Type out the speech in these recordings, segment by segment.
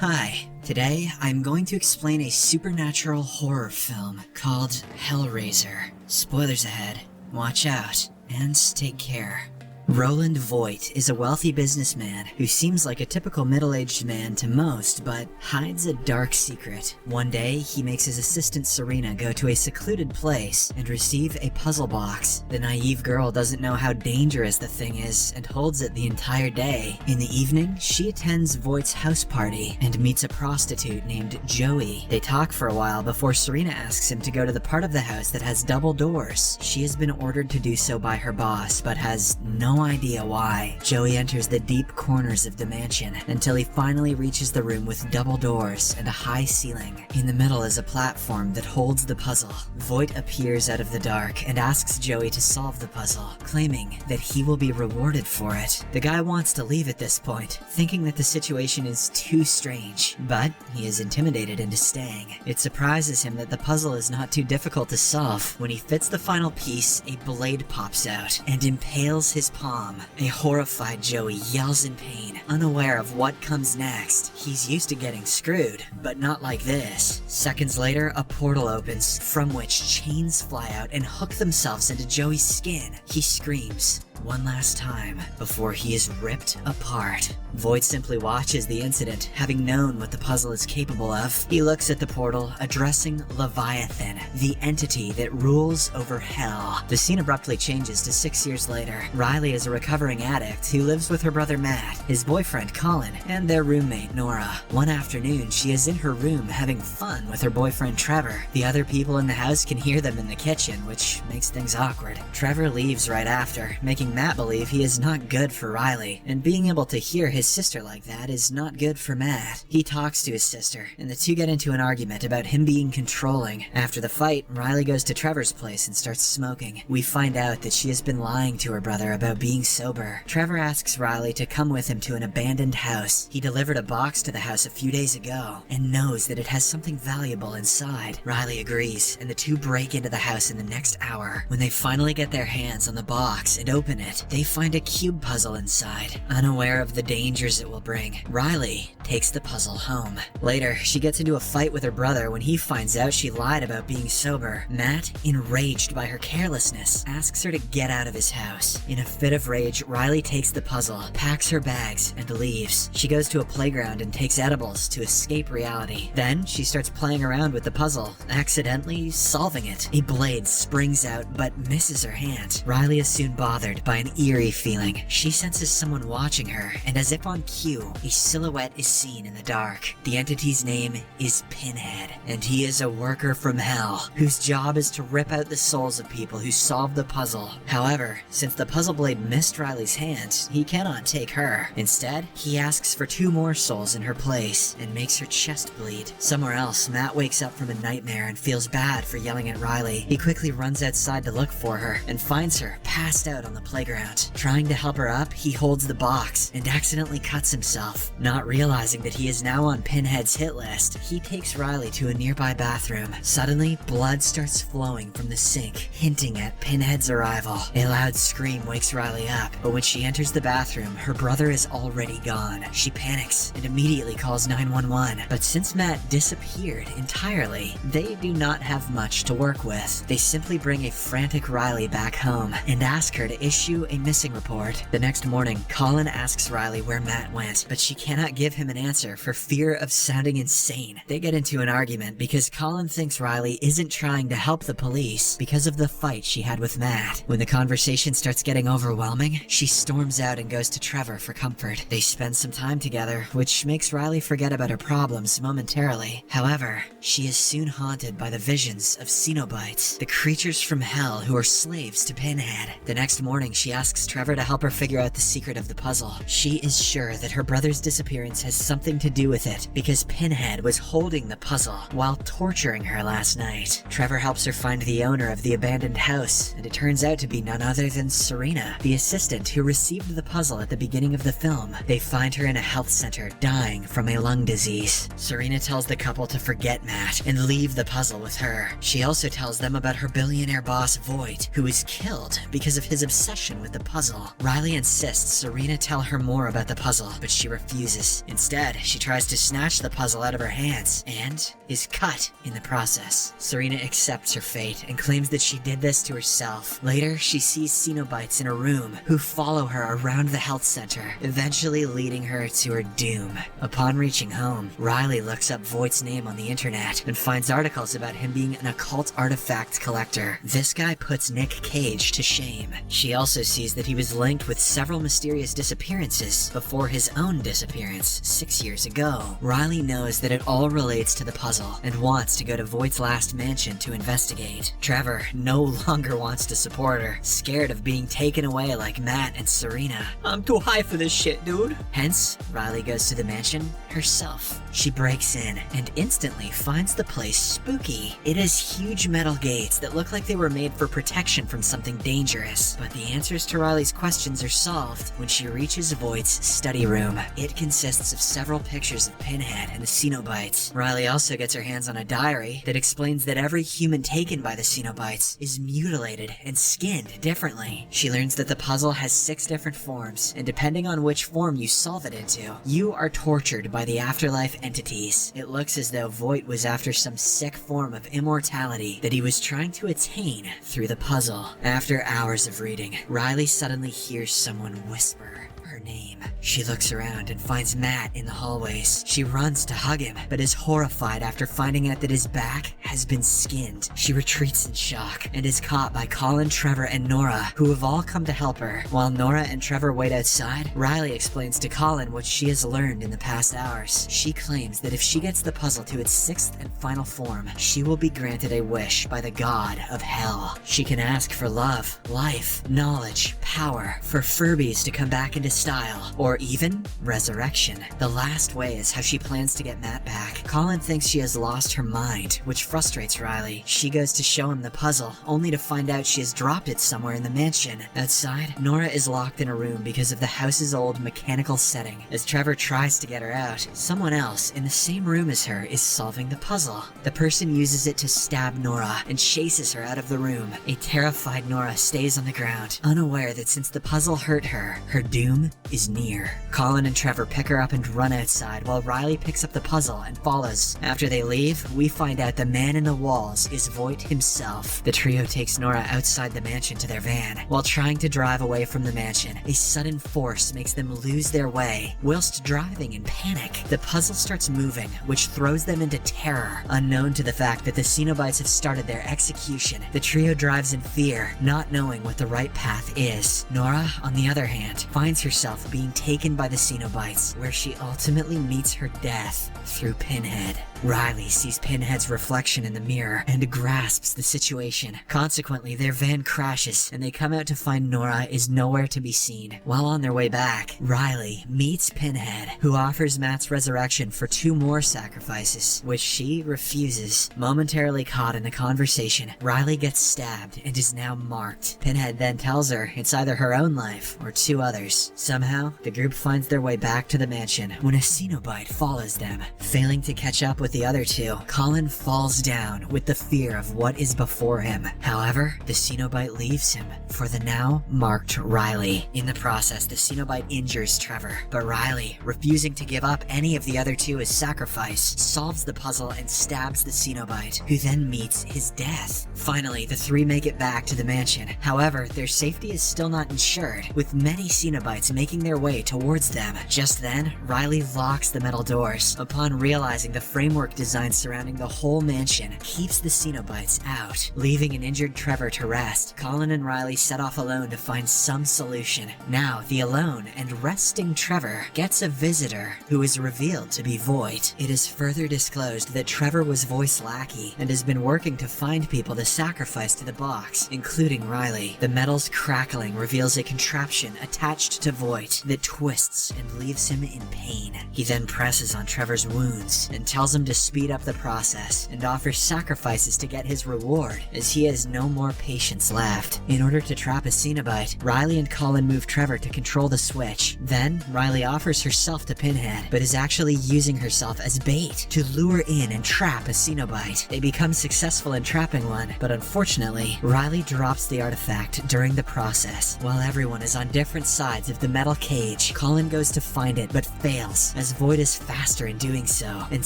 Hi, today I'm going to explain a supernatural horror film called Hellraiser. Spoilers ahead, watch out, and take care. Roland Voigt is a wealthy businessman who seems like a typical middle-aged man to most, but hides a dark secret. One day, he makes his assistant Serena go to a secluded place and receive a puzzle box. The naive girl doesn't know how dangerous the thing is and holds it the entire day. In the evening, she attends Voigt's house party and meets a prostitute named Joey. They talk for a while before Serena asks him to go to the part of the house that has double doors. She has been ordered to do so by her boss, but has no idea why. Joey enters the deep corners of the mansion until he finally reaches the room with double doors and a high ceiling. In the middle is a platform that holds the puzzle. Voight appears out of the dark and asks Joey to solve the puzzle, claiming that he will be rewarded for it. The guy wants to leave at this point, thinking that the situation is too strange, but he is intimidated into staying. It surprises him that the puzzle is not too difficult to solve. When he fits the final piece, a blade pops out and impales his palm. A horrified Joey yells in pain, unaware of what comes next. He's used to getting screwed, but not like this. Seconds later, a portal opens, from which chains fly out and hook themselves into Joey's skin. He screams one last time before he is ripped apart. Voight simply watches the incident, having known what the puzzle is capable of. He looks at the portal, addressing Leviathan, the entity that rules over hell. The scene abruptly changes to 6 years later. Riley is a recovering addict who lives with her brother Matt, his boyfriend Colin, and their roommate Nora. One afternoon, she is in her room having fun with her boyfriend Trevor. The other people in the house can hear them in the kitchen, which makes things awkward. Trevor leaves right after, making Matt believe he is not good for Riley, and being able to hear his sister like that is not good for Matt. He talks to his sister, and the two get into an argument about him being controlling. After the fight, Riley goes to Trevor's place and starts smoking. We find out that she has been lying to her brother about being sober. Trevor asks Riley to come with him to an abandoned house. He delivered a box to the house a few days ago, and knows that it has something valuable inside. Riley agrees, and the two break into the house in the next hour. When they finally get their hands on the box and open it, they find a cube puzzle inside. Unaware of the dangers it will bring, Riley takes the puzzle home. Later, she gets into a fight with her brother when he finds out she lied about being sober. Matt, enraged by her carelessness, asks her to get out of his house. In a fit of rage, Riley takes the puzzle, packs her bags, and leaves. She goes to a playground and takes edibles to escape reality. Then, she starts playing around with the puzzle, accidentally solving it. A blade springs out but misses her hand. Riley is soon bothered by an eerie feeling. She senses someone watching her, and as if on cue, a silhouette is seen in the dark. The entity's name is Pinhead, and he is a worker from hell, whose job is to rip out the souls of people who solve the puzzle. However, since the puzzle blade missed Riley's hand, he cannot take her. Instead, he asks for 2 more souls in her place, and makes her chest bleed. Somewhere else, Matt wakes up from a nightmare and feels bad for yelling at Riley. He quickly runs outside to look for her, and finds her passed out on the playground. Trying to help her up, he holds the box, and accidentally cuts himself. Not realizing that he is now on Pinhead's hit list, he takes Riley to a nearby bathroom. Suddenly, blood starts flowing from the sink, hinting at Pinhead's arrival. A loud scream wakes Riley up, but when she enters the bathroom, her brother is already gone. She panics and immediately calls 911, but since Matt disappeared entirely, they do not have much to work with. They simply bring a frantic Riley back home and ask her to issue a missing report. The next morning, Colin asks Riley where Matt went, but she cannot give him an answer for fear of sounding insane. They get into an argument because Colin thinks Riley isn't trying to help the police because of the fight she had with Matt. When the conversation starts getting overwhelming, she storms out and goes to Trevor for comfort. They spend some time together, which makes Riley forget about her problems momentarily. However, she is soon haunted by the visions of Cenobites, the creatures from hell who are slaves to Pinhead. The next morning, she asks Trevor to help her figure out the secret of the puzzle. She is sure that her brother's disappearance has something to do with it, because Pinhead was holding the puzzle while torturing her last night. Trevor helps her find the owner of the abandoned house, and it turns out to be none other than Serena, the assistant who received the puzzle at the beginning of the film. They find her in a health center, dying from a lung disease. Serena tells the couple to forget Matt and leave the puzzle with her. She also tells them about her billionaire boss Voight, who was killed because of his obsession obsession with the puzzle. Riley insists Serena tell her more about the puzzle, but she refuses. Instead, she tries to snatch the puzzle out of her hands, and is cut in the process. Serena accepts her fate and claims that she did this to herself. Later, she sees Cenobites in a room who follow her around the health center, eventually leading her to her doom. Upon reaching home, Riley looks up Voight's name on the internet and finds articles about him being an occult artifact collector. This guy puts Nick Cage to shame. She also sees that he was linked with several mysterious disappearances before his own disappearance 6 years ago. Riley knows that it all relates to the puzzle and wants to go to Voight's last mansion to investigate. Trevor no longer wants to support her, scared of being taken away like Matt and Serena. "I'm too high for this shit, dude." Hence, Riley goes to the mansion herself. She breaks in and instantly finds the place spooky. It has huge metal gates that look like they were made for protection from something dangerous. But the answers to Riley's questions are solved when she reaches Voight's study room. It consists of several pictures of Pinhead and the Cenobites. Riley also gets her hands on a diary that explains that every human taken by the Cenobites is mutilated and skinned differently. She learns that the puzzle has 6 different forms, and depending on which form you solve it into, you are tortured by the afterlife entities. It looks as though Voight was after some sick form of immortality that he was trying to attain through the puzzle. After hours of reading, Riley suddenly hears someone whisper her name. She looks around and finds Matt in the hallways. She runs to hug him, but is horrified after finding out that his back has been skinned. She retreats in shock and is caught by Colin, Trevor, and Nora, who have all come to help her. While Nora and Trevor wait outside, Riley explains to Colin what she has learned in the past hours. She claims that if she gets the puzzle to its 6th and final form, she will be granted a wish by the god of hell. She can ask for love, life, knowledge, power, for Furbies to come back into style, or even resurrection. The last way is how she plans to get Matt back. Colin thinks she has lost her mind, which frustrates Riley. She goes to show him the puzzle, only to find out she has dropped it somewhere in the mansion. Outside, Nora is locked in a room because of the house's old mechanical setting. As Trevor tries to get her out, someone else in the same room as her is solving the puzzle. The person uses it to stab Nora and chases her out of the room. A terrified Nora stays on the ground, unaware that since the puzzle hurt her, her doom is near. Colin and Trevor pick her up and run outside while Riley picks up the puzzle and follows. After they leave, we find out the man in the walls is Voight himself. The trio takes Nora outside the mansion to their van. While trying to drive away from the mansion, a sudden force makes them lose their way. Whilst driving in panic, the puzzle starts moving, which throws them into terror. Unknown to the fact that the Cenobites have started their execution, the trio drives in fear, not knowing what the right path is. Nora, on the other hand, finds herself being taken by the Cenobites, where she ultimately meets her death through Pinhead. Riley sees Pinhead's reflection in the mirror and grasps the situation. Consequently, their van crashes and they come out to find Nora is nowhere to be seen. While on their way back, Riley meets Pinhead, who offers Matt's resurrection for 2 more sacrifices, which she refuses. Momentarily caught in the conversation, Riley gets stabbed and is now marked. Pinhead then tells her it's either her own life or 2 others. Somehow, the group finds their way back to the mansion when a Cenobite follows them. Failing to catch up with the other 2, Colin falls down with the fear of what is before him. However, the Cenobite leaves him for the now marked Riley. In the process, the Cenobite injures Trevor, but Riley, refusing to give up any of the other 2 as sacrifice, solves the puzzle and stabs the Cenobite, who then meets his death. Finally, the 3 make it back to the mansion. However, their safety is still not ensured, with many Cenobites making their way towards them. Just then, Riley locks the metal doors. Upon realizing the framework design surrounding the whole mansion keeps the Cenobites out. Leaving an injured Trevor to rest, Colin and Riley set off alone to find some solution. Now, the alone and resting Trevor gets a visitor who is revealed to be Voight. It is further disclosed that Trevor was Voight's lackey and has been working to find people to sacrifice to the box, including Riley. The metal's crackling reveals a contraption attached to Voight Voight that twists and leaves him in pain. He then presses on Trevor's wounds and tells him to speed up the process and offers sacrifices to get his reward, as he has no more patience left. In order to trap a Cenobite, Riley and Colin move Trevor to control the switch. Then, Riley offers herself to Pinhead, but is actually using herself as bait to lure in and trap a Cenobite. They become successful in trapping one, but unfortunately, Riley drops the artifact during the process. While everyone is on different sides of the metal cage, Colin goes to find it but fails, as Voight is faster in doing so, and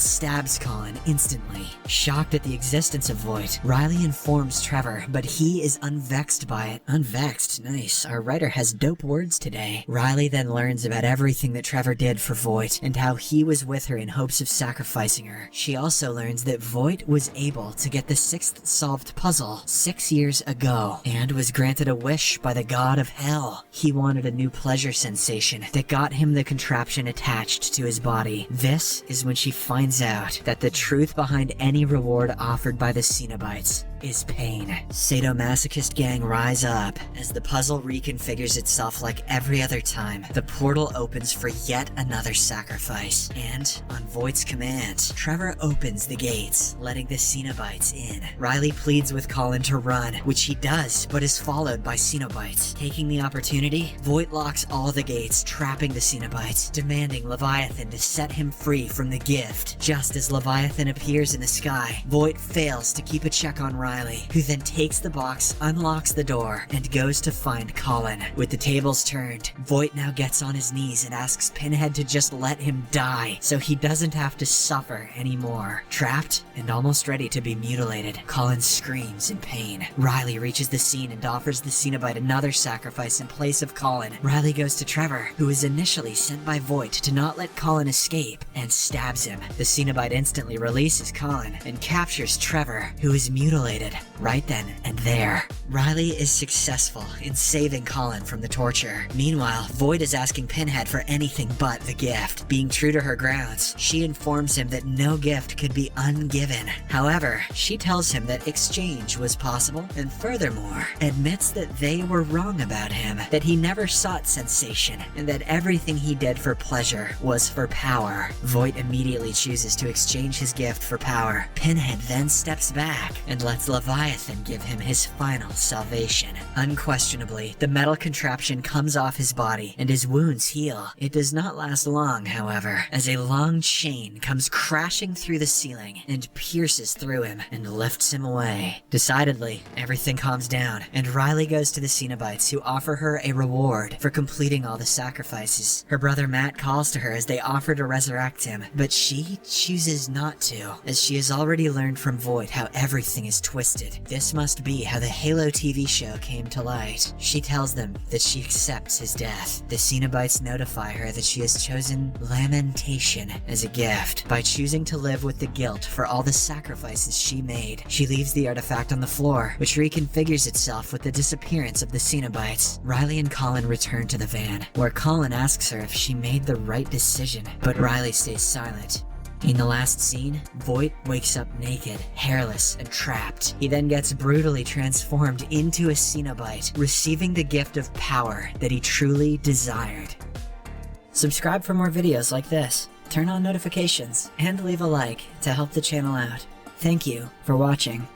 stabs Colin instantly. Shocked at the existence of Voight, Riley informs Trevor, but he is unvexed by it. Unvexed, nice. Our writer has dope words today. Riley then learns about everything that Trevor did for Voight, and how he was with her in hopes of sacrificing her. She also learns that Voight was able to get the 6th solved puzzle 6 years ago, and was granted a wish by the god of hell. He wanted a new pleasure sensation that got him the contraption attached to his body. This is when she finds out that the truth behind any reward offered by the Cenobites is pain. Sadomasochist gang rise up as the puzzle reconfigures itself like every other time. The portal opens for yet another sacrifice, and on Voight's command, Trevor opens the gates, letting the Cenobites in. Riley pleads with Colin to run, which he does, but is followed by Cenobites. Taking the opportunity, Voight locks all the gates, trapping the Cenobites, demanding Leviathan to set him free from the gift. Just as Leviathan appears in the sky, Voight fails to keep a check on Riley, who then takes the box, unlocks the door, and goes to find Colin. With the tables turned, Voight now gets on his knees and asks Pinhead to just let him die, so he doesn't have to suffer anymore. Trapped and almost ready to be mutilated, Colin screams in pain. Riley reaches the scene and offers the Cenobite another sacrifice in place of Colin. Riley goes to Trevor, who is initially sent by Voight to not let Colin escape, and stabs him. The Cenobite instantly releases Colin and captures Trevor, who is mutilated right then and there. Riley is successful in saving Colin from the torture. Meanwhile, Voight is asking Pinhead for anything but the gift. Being true to her grounds, she informs him that no gift could be ungiven. However, she tells him that exchange was possible, and furthermore, admits that they were wrong about him, that he never sought sensation, and that everything he did for pleasure was for power. Voight immediately chooses to exchange his gift for power. Pinhead then steps back and lets Leviathan give him his final salvation. Unquestionably, the metal contraption comes off his body and his wounds heal. It does not last long, however, as a long chain comes crashing through the ceiling and pierces through him and lifts him away. Decidedly, everything calms down, and Riley goes to the Cenobites, who offer her a reward for completing all the sacrifices. Her brother Matt calls to her as they offer to resurrect him, but she chooses not to, as she has already learned from Voight how everything is twisted. This must be how the Halo TV show came to light. She tells them that she accepts his death. The Cenobites notify her that she has chosen lamentation as a gift. By choosing to live with the guilt for all the sacrifices she made, she leaves the artifact on the floor, which reconfigures itself with the disappearance of the Cenobites. Riley and Colin return to the van, where Colin asks her if she made the right decision, but Riley stays silent. In the last scene, Voight wakes up naked, hairless, and trapped. He then gets brutally transformed into a Cenobite, receiving the gift of power that he truly desired. Subscribe for more videos like this, turn on notifications, and leave a like to help the channel out. Thank you for watching.